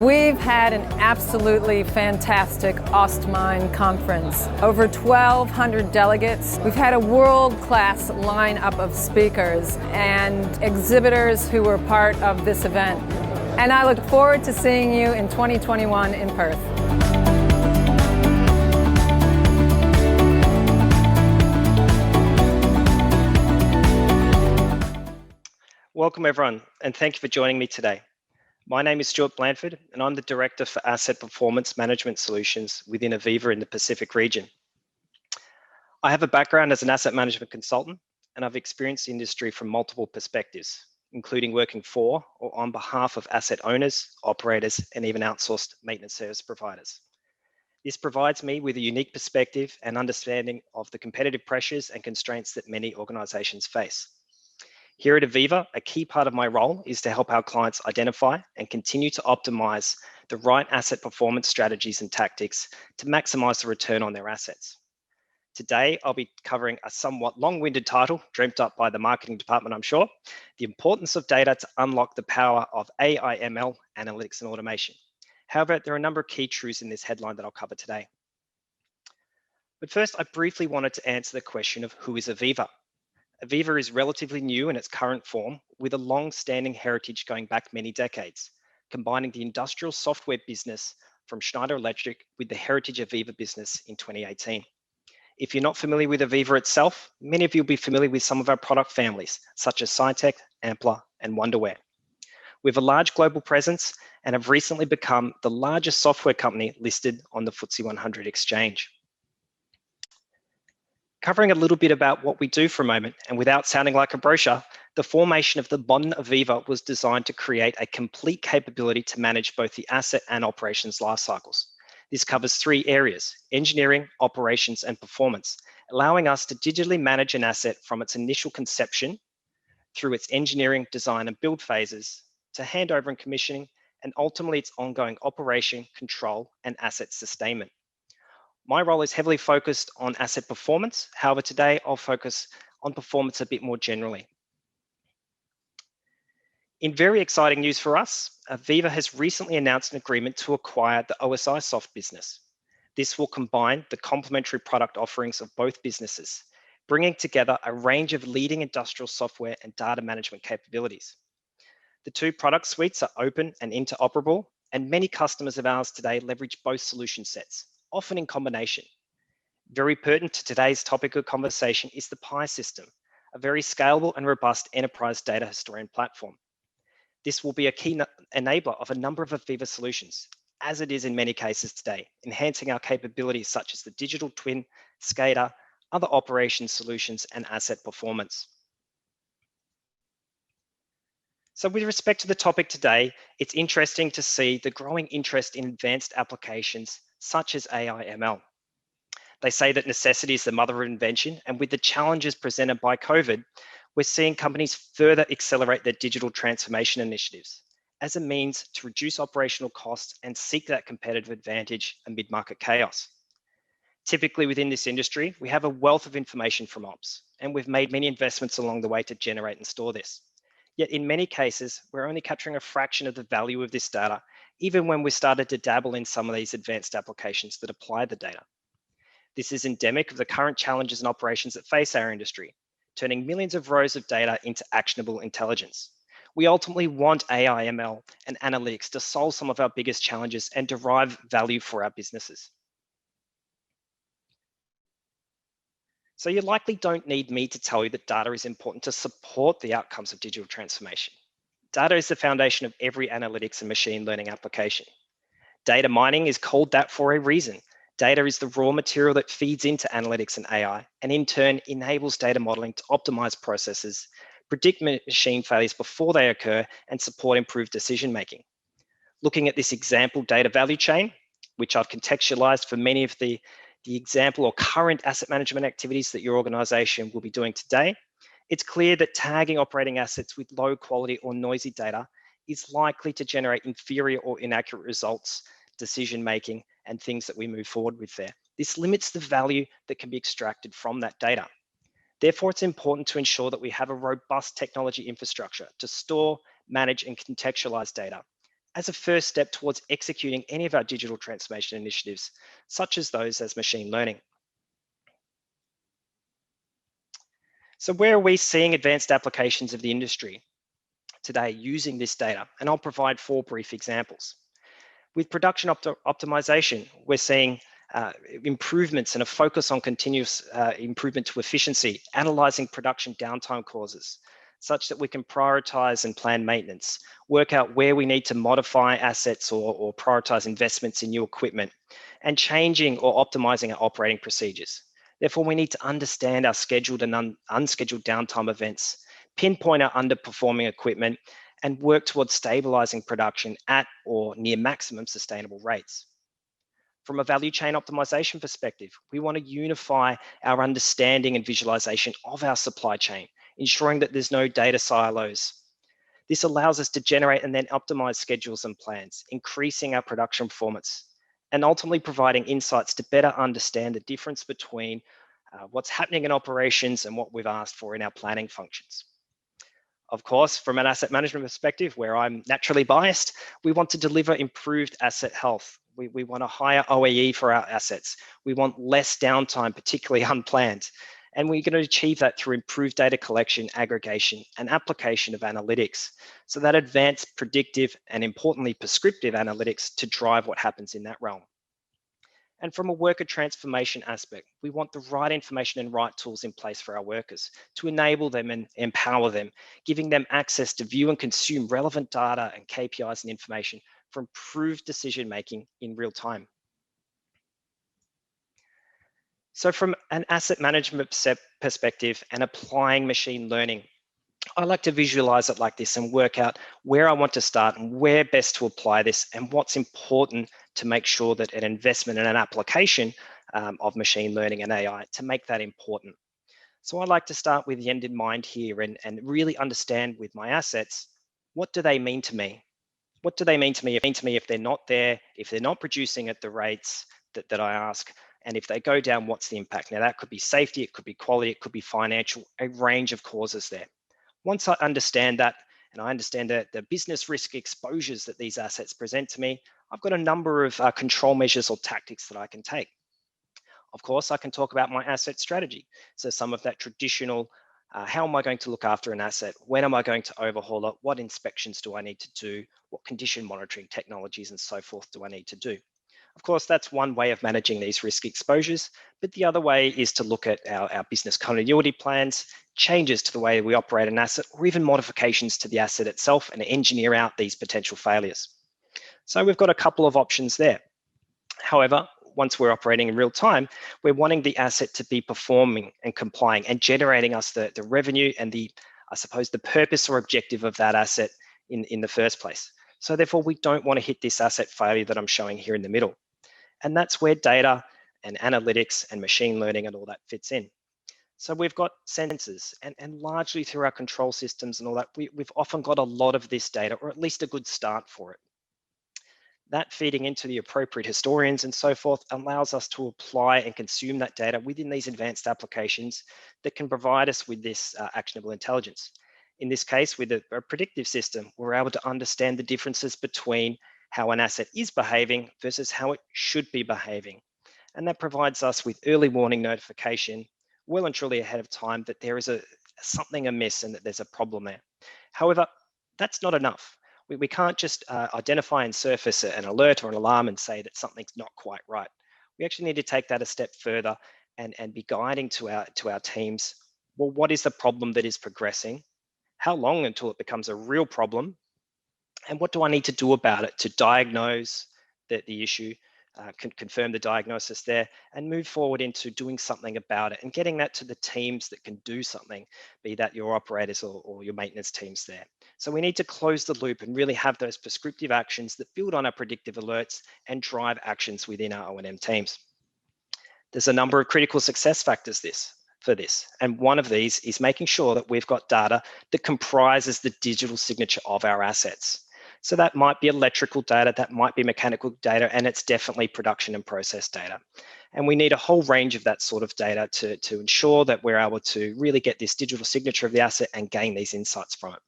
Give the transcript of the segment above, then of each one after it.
We've had an absolutely fantastic Ostmine conference. Over 1,200 delegates. We've had a world-class lineup of speakers and exhibitors who were part of this event. And I look forward to seeing you in 2021 in Perth. Welcome everyone, and thank you for joining me today. My name is Stewart Blandford, and I'm the Director for Asset Performance Management Solutions within Aveva in the Pacific region. I have a background as an asset management consultant, and I've experienced the industry from multiple perspectives, including working for or on behalf of asset owners, operators, and even outsourced maintenance service providers. This provides me with a unique perspective and understanding of the competitive pressures and constraints that many organisations face. Here at Aveva, a key part of my role is to help our clients identify and continue to optimize the right asset performance strategies and tactics to maximize the return on their assets. Today, I'll be covering a somewhat long-winded title, dreamt up by the marketing department, I'm sure, the importance of data to unlock the power of AI, ML, analytics, and automation. However, there are a number of key truths in this headline that I'll cover today. But first, I briefly wanted to answer the question of who is Aveva? Aveva is relatively new in its current form, with a long-standing heritage going back many decades, combining the industrial software business from Schneider Electric with the heritage Aveva business in 2018. If you're not familiar with Aveva itself, many of you will be familiar with some of our product families, such as Scitech, Ampler, and Wonderware. We have a large global presence and have recently become the largest software company listed on the FTSE 100 exchange. Covering a little bit about what we do for a moment, and without sounding like a brochure, the formation of the modern Aveva was designed to create a complete capability to manage both the asset and operations life cycles. This covers three areas: engineering, operations, and performance, allowing us to digitally manage an asset from its initial conception through its engineering, design, and build phases to handover and commissioning, and ultimately its ongoing operation, control, and asset sustainment. My role is heavily focused on asset performance. However, today I'll focus on performance a bit more generally. In very exciting news for us, Aveva has recently announced an agreement to acquire the Osisoft business. This will combine the complementary product offerings of both businesses, bringing together a range of leading industrial software and data management capabilities. The two product suites are open and interoperable, and many customers of ours today leverage both solution sets, often in combination. Very pertinent to today's topic of conversation is the PI system, a very scalable and robust enterprise data historian platform. This will be a key enabler of a number of Aveva solutions, as it is in many cases today, enhancing our capabilities such as the digital twin, SCADA, other operations solutions, and asset performance. So with respect to the topic today, it's interesting to see the growing interest in advanced applications such as AI ML. They say that necessity is the mother of invention, and with the challenges presented by COVID, we're seeing companies further accelerate their digital transformation initiatives as a means to reduce operational costs and seek that competitive advantage amid market chaos. Typically within this industry, we have a wealth of information from ops, and we've made many investments along the way to generate and store this. Yet in many cases, we're only capturing a fraction of the value of this data, even when we started to dabble in some of these advanced applications that apply the data. This is endemic of the current challenges and operations that face our industry, turning millions of rows of data into actionable intelligence. We ultimately want AI, ML, and analytics to solve some of our biggest challenges and derive value for our businesses. So you likely don't need me to tell you that data is important to support the outcomes of digital transformation. Data is the foundation of every analytics and machine learning application. Data mining is called that for a reason. Data is the raw material that feeds into analytics and AI, and in turn enables data modeling to optimize processes, predict machine failures before they occur, and support improved decision making. Looking at this example data value chain, which I've contextualized for many of the example or current asset management activities that your organization will be doing today, it's clear that tagging operating assets with low quality or noisy data is likely to generate inferior or inaccurate results, decision making, and things that we move forward with there. This limits the value that can be extracted from that data. Therefore, it's important to ensure that we have a robust technology infrastructure to store, manage, and contextualize data, as a first step towards executing any of our digital transformation initiatives, such as those as machine learning. So where are we seeing advanced applications of the industry today using this data? And I'll provide 4 brief examples. With production optimization, we're seeing improvements and a focus on continuous improvement to efficiency, analyzing production downtime causes, such that we can prioritize and plan maintenance, work out where we need to modify assets or prioritize investments in new equipment, and changing or optimizing our operating procedures. Therefore, we need to understand our scheduled and unscheduled downtime events, pinpoint our underperforming equipment, and work towards stabilizing production at or near maximum sustainable rates. From a value chain optimization perspective, we want to unify our understanding and visualization of our supply chain, ensuring that there's no data silos. This allows us to generate and then optimize schedules and plans, increasing our production performance, and ultimately providing insights to better understand the difference between what's happening in operations and what we've asked for in our planning functions. Of course, from an asset management perspective, where I'm naturally biased, we want to deliver improved asset health. We want a higher OEE for our assets. We want less downtime, particularly unplanned. And we're going to achieve that through improved data collection, aggregation, and application of analytics. So that advanced predictive and importantly, prescriptive analytics to drive what happens in that realm. And from a worker transformation aspect, we want the right information and right tools in place for our workers to enable them and empower them, giving them access to view and consume relevant data and KPIs and information for improved decision-making in real time. So from an asset management perspective and applying machine learning, I like to visualize it like this and work out where I want to start and where best to apply this and what's important to make sure that an investment in an application of machine learning and AI to make that important. So I like to start with the end in mind here and really understand with my assets, what do they mean to me? What do they mean to me if they're not there, if they're not producing at the rates that I ask? And if they go down, what's the impact? Now that could be safety, it could be quality, it could be financial, a range of causes there. Once I understand that, and I understand the business risk exposures that these assets present to me, I've got a number of control measures or tactics that I can take. Of course, I can talk about my asset strategy. So some of that traditional, how am I going to look after an asset? When am I going to overhaul it? What inspections do I need to do? What condition monitoring technologies and so forth do I need to do? Of course, that's one way of managing these risk exposures, but the other way is to look at our business continuity plans, changes to the way we operate an asset, or even modifications to the asset itself and engineer out these potential failures. So we've got a couple of options there. However, once we're operating in real time, we're wanting the asset to be performing and complying and generating us the revenue and I suppose, the purpose or objective of that asset in the first place. So therefore, we don't want to hit this asset failure that I'm showing here in the middle. And that's where data and analytics and machine learning and all that fits in. So we've got sensors and largely through our control systems and all that, we've often got a lot of this data, or at least a good start for it. That feeding into the appropriate historians and so forth allows us to apply and consume that data within these advanced applications that can provide us with this actionable intelligence. In this case, with a predictive system, we're able to understand the differences between how an asset is behaving versus how it should be behaving. And that provides us with early warning notification, well and truly ahead of time, that there is something amiss and that there's a problem there. However, that's not enough. We can't just identify and surface an alert or an alarm and say that something's not quite right. We actually need to take that a step further and be guiding to our teams. Well, what is the problem that is progressing? How long until it becomes a real problem? And what do I need to do about it to diagnose the issue, confirm the diagnosis there, and move forward into doing something about it and getting that to the teams that can do something, be that your operators or your maintenance teams there. So we need to close the loop and really have those prescriptive actions that build on our predictive alerts and drive actions within our O&M teams. There's a number of critical success factors for this. And one of these is making sure that we've got data that comprises the digital signature of our assets. So that might be electrical data, that might be mechanical data, and it's definitely production and process data. And we need a whole range of that sort of data to ensure that we're able to really get this digital signature of the asset and gain these insights from it.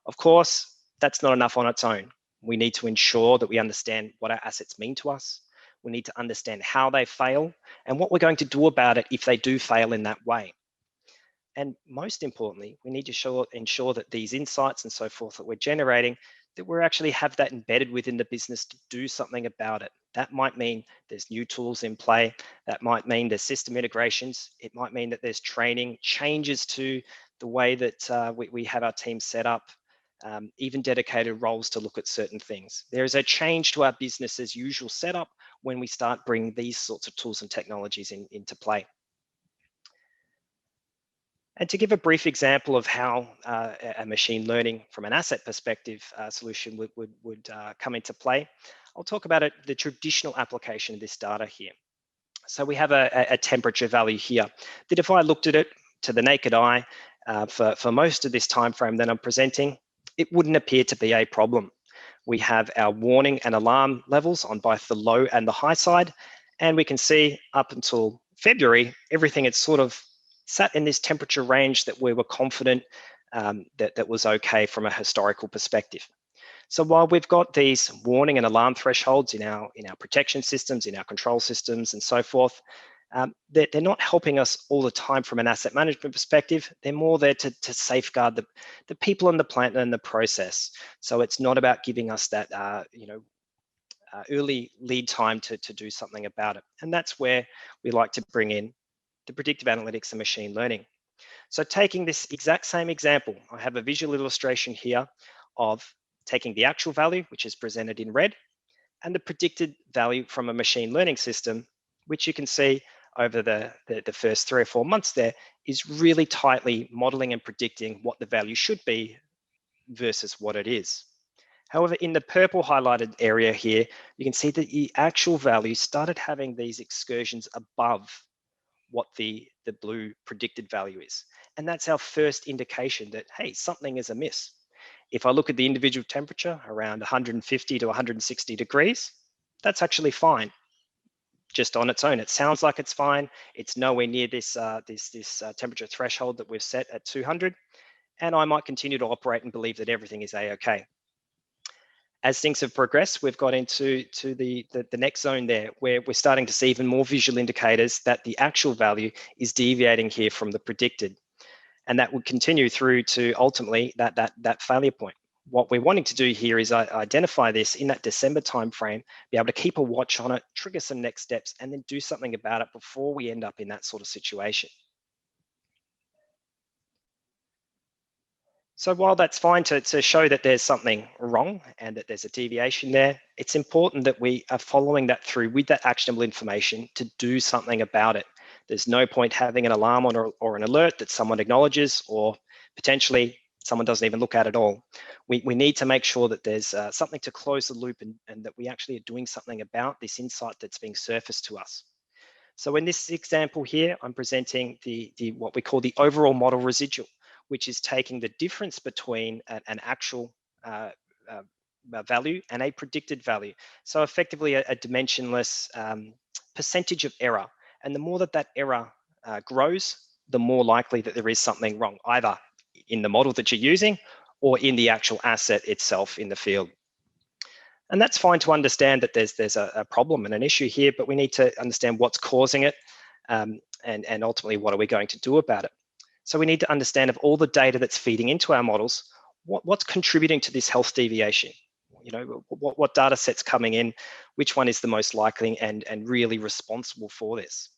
Of course, that's not enough on its own. We need to ensure that we understand what our assets mean to us. We need to understand how they fail and what we're going to do about it if they do fail in that way. And most importantly, we need to ensure that these insights and so forth that we're generating, that we actually have that embedded within the business to do something about it. That might mean there's new tools in play. That might mean there's system integrations. It might mean that there's training, changes to the way that we have our team set up, even dedicated roles to look at certain things. There is a change to our business as usual setup when we start bringing these sorts of tools and technologies into play. And to give a brief example of how a machine learning from an asset perspective solution would come into play, I'll talk about the traditional application of this data here. So we have a temperature value here that if I looked at it to the naked eye for most of this time frame that I'm presenting, it wouldn't appear to be a problem. We have our warning and alarm levels on both the low and the high side, and we can see up until February, everything had sort of sat in this temperature range that we were confident that was okay from a historical perspective. So while we've got these warning and alarm thresholds in our protection systems, in our control systems and so forth, they're not helping us all the time from an asset management perspective. They're more there to safeguard the people in the plant and the process. So it's not about giving us that early lead time to do something about it. And that's where we like to bring in the predictive analytics and machine learning. So taking this exact same example, I have a visual illustration here of taking the actual value, which is presented in red, and the predicted value from a machine learning system, which you can see over the first 3 or 4 months there is really tightly modeling and predicting what the value should be versus what it is. However, in the purple highlighted area here, you can see that the actual value started having these excursions above what the blue predicted value is. And that's our first indication that, hey, something is amiss. If I look at the individual temperature around 150 to 160 degrees, that's actually fine. Just on its own, it sounds like it's fine. It's nowhere near this temperature threshold that we've set at 200. And I might continue to operate and believe that everything is a-okay. As things have progressed, we've got into the next zone there, where we're starting to see even more visual indicators that the actual value is deviating here from the predicted. And that would continue through to ultimately that failure point. What we're wanting to do here is identify this in that December timeframe, be able to keep a watch on it, trigger some next steps, and then do something about it before we end up in that sort of situation. So while that's fine to show that there's something wrong and that there's a deviation there, it's important that we are following that through with that actionable information to do something about it. There's no point having an alarm on or an alert that someone acknowledges or potentially someone doesn't even look at at all. We need to make sure that there's something to close the loop and that we actually are doing something about this insight that's being surfaced to us. So in this example here, I'm presenting the what we call the overall model residual, which is taking the difference between an actual value and a predicted value. So effectively a dimensionless percentage of error. And the more that error grows, the more likely that there is something wrong, either in the model that you're using or in the actual asset itself in the field. And that's fine to understand that there's a problem and an issue here, but we need to understand what's causing it and ultimately what are we going to do about it. So we need to understand of all the data that's feeding into our models, what's contributing to this health deviation? What data sets coming in, which one is the most likely and really responsible for this?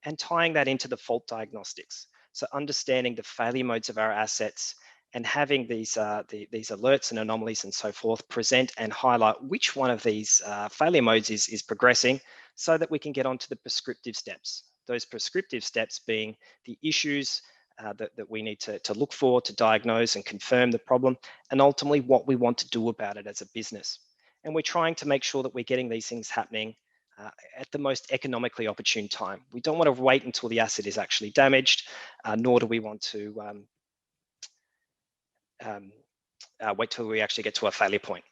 And tying that into the fault diagnostics. So understanding the failure modes of our assets and having these alerts and anomalies and so forth present and highlight which one of these failure modes is progressing so that we can get onto the prescriptive steps. Those prescriptive steps being the issues that we need to look for, to diagnose and confirm the problem, and ultimately what we want to do about it as a business. And we're trying to make sure that we're getting these things happening at the most economically opportune time. We don't want to wait until the asset is actually damaged, nor do we want to wait till we actually get to a failure point.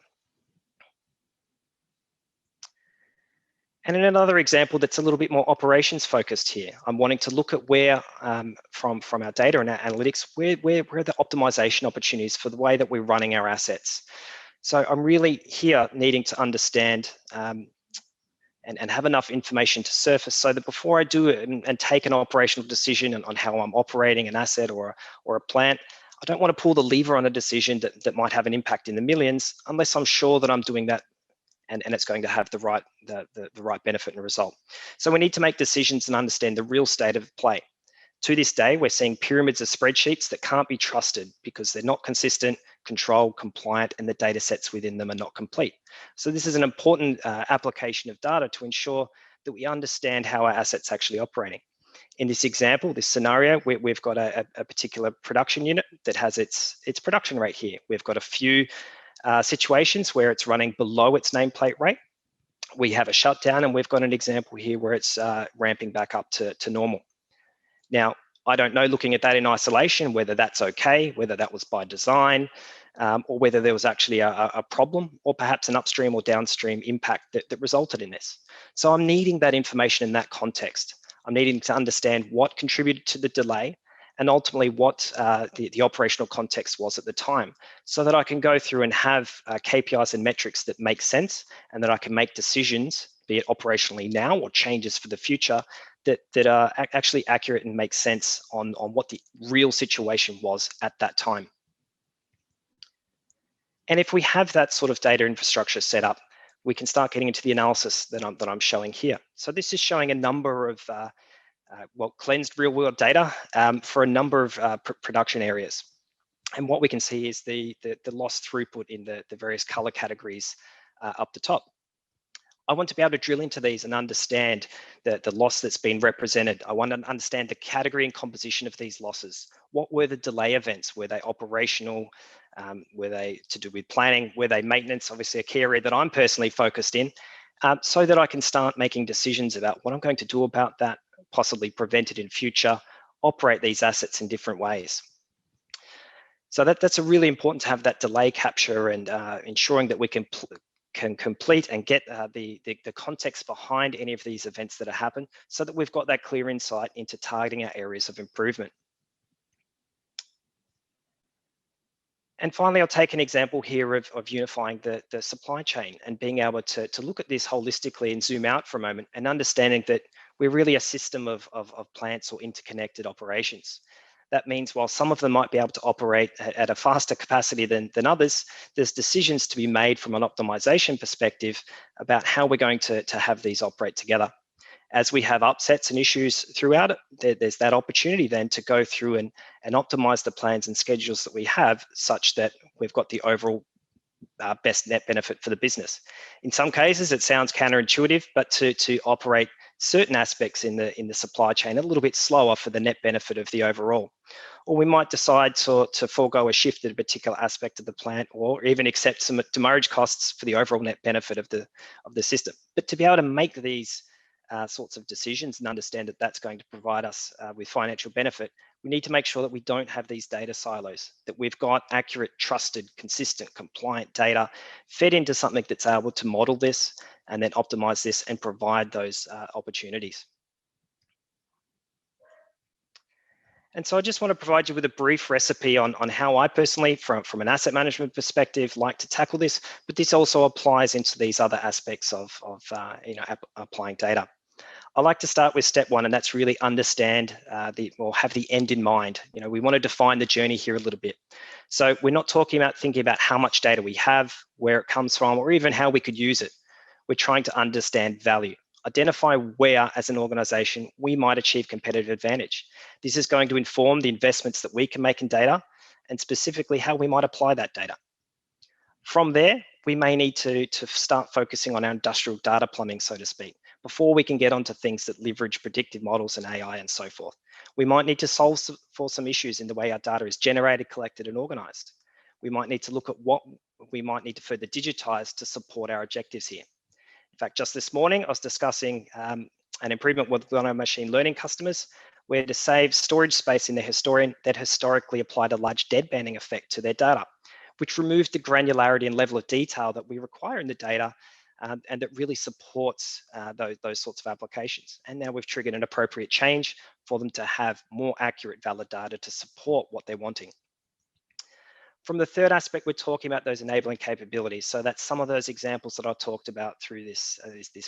And in another example that's a little bit more operations focused here, I'm wanting to look at where, from our data and our analytics, where are the optimization opportunities for the way that we're running our assets. So I'm really here needing to understand and have enough information to surface so that before I do it and take an operational decision on how I'm operating an asset or a plant, I don't want to pull the lever on a decision that might have an impact in the millions unless I'm sure that I'm doing that and it's going to have the right benefit and result. So we need to make decisions and understand the real state of play. To this day, we're seeing pyramids of spreadsheets that can't be trusted because they're not consistent, controlled, compliant, and the data sets within them are not complete. So this is an important application of data to ensure that we understand how our assets actually operating. In this example, this scenario, we've got a particular production unit that has its production rate here. We've got a few situations where it's running below its nameplate rate. We have a shutdown, and we've got an example here where it's ramping back up to normal. Now, I don't know, looking at that in isolation, whether that's okay, whether that was by design, or whether there was actually a problem, or perhaps an upstream or downstream impact that resulted in this. So I'm needing that information in that context. I'm needing to understand what contributed to the delay and ultimately what the operational context was at the time, so that I can go through and have KPIs and metrics that make sense and that I can make decisions, be it operationally now or changes for the future, that are actually accurate and make sense on what the real situation was at that time. And if we have that sort of data infrastructure set up, we can start getting into the analysis that I'm showing here. So this is showing a number of cleansed real-world data for a number of production areas. And what we can see is the lost throughput in the various color categories up the top. I want to be able to drill into these and understand the loss that's been represented. I want to understand the category and composition of these losses. What were the delay events? Were they operational? Were they to do with planning? Were they maintenance? Obviously a key area that I'm personally focused in, so that I can start making decisions about what I'm going to do about that, possibly prevent it in future, operate these assets in different ways. So that's a really important to have that delay capture and ensuring that we can complete and get the context behind any of these events that have happened, so that we've got that clear insight into targeting our areas of improvement. And finally, I'll take an example here of unifying the supply chain and being able to look at this holistically and zoom out for a moment and understanding that we're really a system of plants or interconnected operations. That means while some of them might be able to operate at a faster capacity than others, there's decisions to be made from an optimization perspective about how we're going to have these operate together. As we have upsets and issues throughout it, there's that opportunity then to go through and optimize the plans and schedules that we have, such that we've got the overall best net benefit for the business. In some cases, it sounds counterintuitive, but to operate certain aspects in the supply chain a little bit slower for the net benefit of the overall. Or we might decide to forego a shift in a particular aspect of the plant, or even accept some demurrage costs for the overall net benefit of the system. But to be able to make these sorts of decisions and understand that that's going to provide us with financial benefit, we need to make sure that we don't have these data silos, that we've got accurate, trusted, consistent, compliant data fed into something that's able to model this and then optimize this and provide those opportunities. And so I just want to provide you with a brief recipe on how I personally, from an asset management perspective, like to tackle this, but this also applies into these other aspects of applying data. I like to start with step one, and that's really understand have the end in mind. We want to define the journey here a little bit. So we're not thinking about how much data we have, where it comes from, or even how we could use it. We're trying to understand value, identify where, as an organization, we might achieve competitive advantage. This is going to inform the investments that we can make in data, and specifically how we might apply that data. From there, we may need to start focusing on our industrial data plumbing, so to speak, before we can get onto things that leverage predictive models and AI and so forth. We might need to solve for some issues in the way our data is generated, collected, and organized. We might need to look at what we might need to further digitize to support our objectives here. In fact, just this morning, I was discussing an improvement with one of our machine learning customers, where to save storage space in their historian, that historically applied a large deadbanding effect to their data, which removed the granularity and level of detail that we require in the data, and that really supports those sorts of applications. And now we've triggered an appropriate change for them to have more accurate, valid data to support what they're wanting. From the third aspect, we're talking about those enabling capabilities. So that's some of those examples that I talked about through this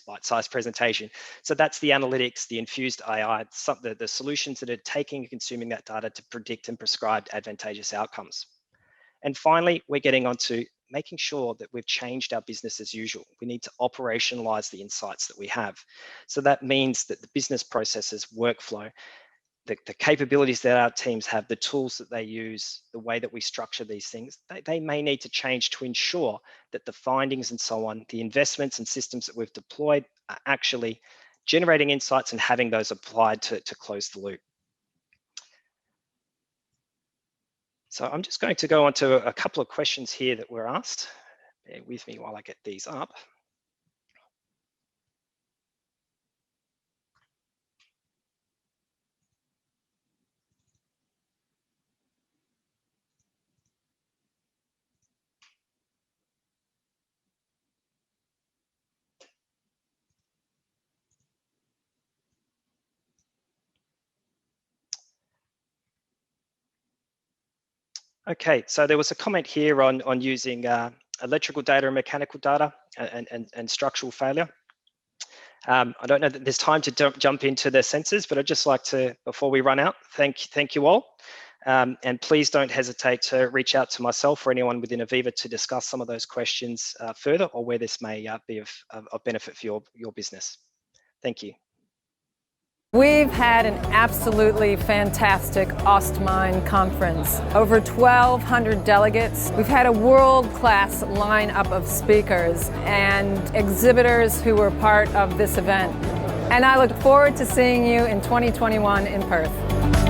bite-sized presentation. So that's the analytics, the infused AI, the solutions that are taking and consuming that data to predict and prescribe advantageous outcomes. And finally, we're getting onto making sure that we've changed our business as usual. We need to operationalize the insights that we have. So that means that the business processes, workflow, the capabilities that our teams have, the tools that they use, the way that we structure these things, they may need to change to ensure that the findings and so on, the investments and systems that we've deployed are actually generating insights and having those applied to close the loop. So I'm just going to go on to a couple of questions here that were asked. Bear with me while I get these up. Okay, so there was a comment here on using electrical data and mechanical data and structural failure. I don't know that there's time to jump into the sensors, but I'd just like to, before we run out, thank you all. And please don't hesitate to reach out to myself or anyone within Aveva to discuss some of those questions further, or where this may be of benefit for your business. Thank you. We've had an absolutely fantastic Ostmind conference. Over 1,200 delegates. We've had a world-class lineup of speakers and exhibitors who were part of this event. And I look forward to seeing you in 2021 in Perth.